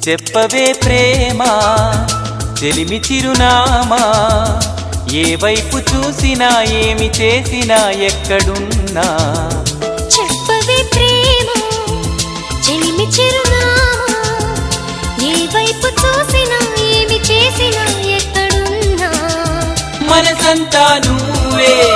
చెప్పవే ప్రేమ చెలిమి చిరునామా, ఏ వైపు చూసినా ఏమి చేసినా ఎక్కడున్నా. చెప్పవే ప్రేమ చెలిమి చిరునామా, ఏ వైపు చూసినా ఏమి చేసినా ఎక్కడున్నా. మనసంతా నువ్వే